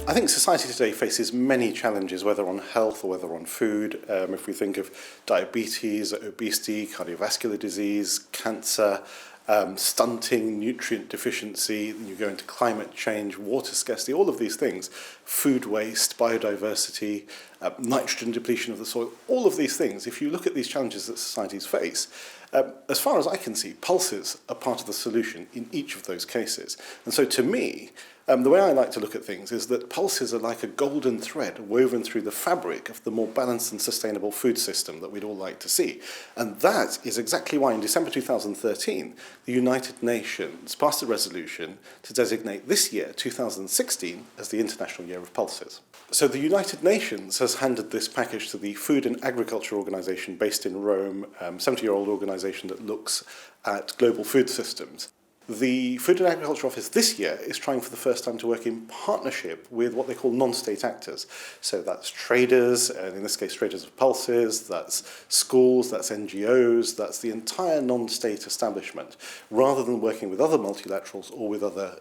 I think society today faces many challenges, whether on health or whether on food. If we think of diabetes, obesity, cardiovascular disease, cancer, stunting, nutrient deficiency, you go into climate change, water scarcity, all of these things, food waste, biodiversity, nitrogen depletion of the soil, all of these things, if you look at these challenges that societies face, as far as I can see, pulses are part of the solution in each of those cases. And so to me, the way I like to look at things is that pulses are like a golden thread woven through the fabric of the more balanced and sustainable food system that we'd all like to see. And that is exactly why in December 2013, the United Nations passed a resolution to designate this year, 2016, as the International Year of Pulses. So the United Nations has handed this package to the Food and Agriculture Organization based in Rome, 70-year-old organization that looks at global food systems. The Food and Agriculture Office this year is trying for the first time to work in partnership with what they call non-state actors. So that's traders, and in this case traders of pulses, that's schools, that's NGOs, that's the entire non-state establishment, rather than working with other multilaterals or with other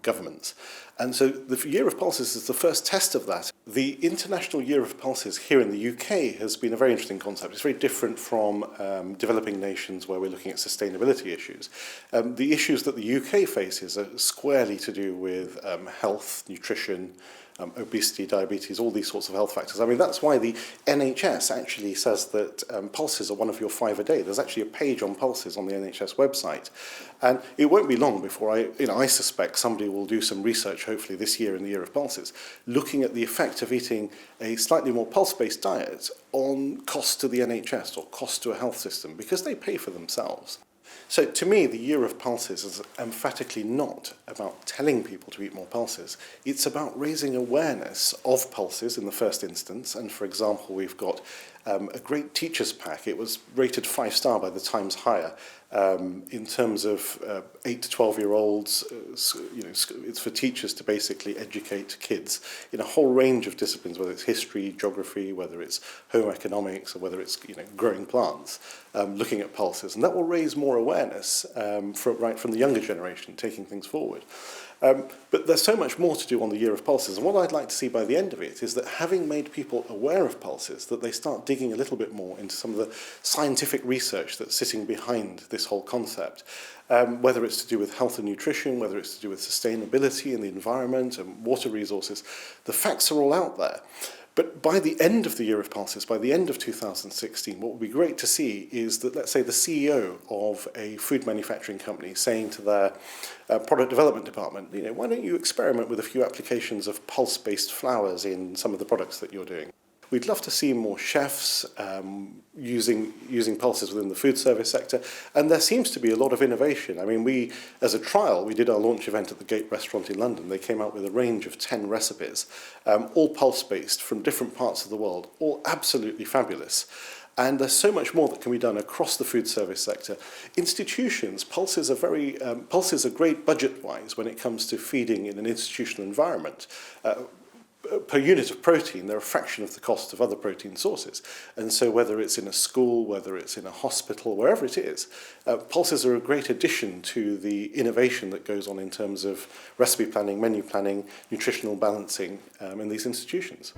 governments. And so the Year of Pulses is the first test of that. The International Year of Pulses here in the UK has been a very interesting concept. It's very different from developing nations where we're looking at sustainability issues. The issues that the UK faces are squarely to do with health, nutrition, obesity, diabetes, all these sorts of health factors. I mean, that's why the NHS actually says that pulses are one of your 5 a day. There's actually a page on pulses on the NHS website. And it won't be long before I suspect somebody will do some research, hopefully this year in the Year of Pulses, looking at the effect of eating a slightly more pulse-based diet on cost to the NHS or cost to a health system, because they pay for themselves. So to me, the Year of Pulses is emphatically not about telling people to eat more pulses. It's about raising awareness of pulses in the first instance. And for example, we've got a great teacher's pack. It was rated 5-star by the Times Higher in terms of 8 to 12-year-olds. It's for teachers to basically educate kids in a whole range of disciplines, whether it's history, geography, whether it's home economics, or whether it's growing plants, looking at pulses. And that will raise more awareness from the younger generation, taking things forward. But there's so much more to do on the Year of Pulses, and what I'd like to see by the end of it is that having made people aware of pulses, that they start digging a little bit more into some of the scientific research that's sitting behind this whole concept, whether it's to do with health and nutrition, whether it's to do with sustainability and the environment and water resources. The facts are all out there. But by the end of the Year of Pulses, by the end of 2016, what would be great to see is that, let's say, the CEO of a food manufacturing company saying to their product development department, why don't you experiment with a few applications of pulse-based flours in some of the products that you're doing? We'd love to see more chefs using pulses within the food service sector, and there seems to be a lot of innovation. I mean, as a trial, we did our launch event at the Gate restaurant in London. They came out with a range of 10 recipes, all pulse-based from different parts of the world, all absolutely fabulous. And there's so much more that can be done across the food service sector. Institutions, pulses are great budget-wise when it comes to feeding in an institutional environment. Per unit of protein, they're a fraction of the cost of other protein sources. And so whether it's in a school, whether it's in a hospital, wherever it is, pulses are a great addition to the innovation that goes on in terms of recipe planning, menu planning, nutritional balancing in these institutions.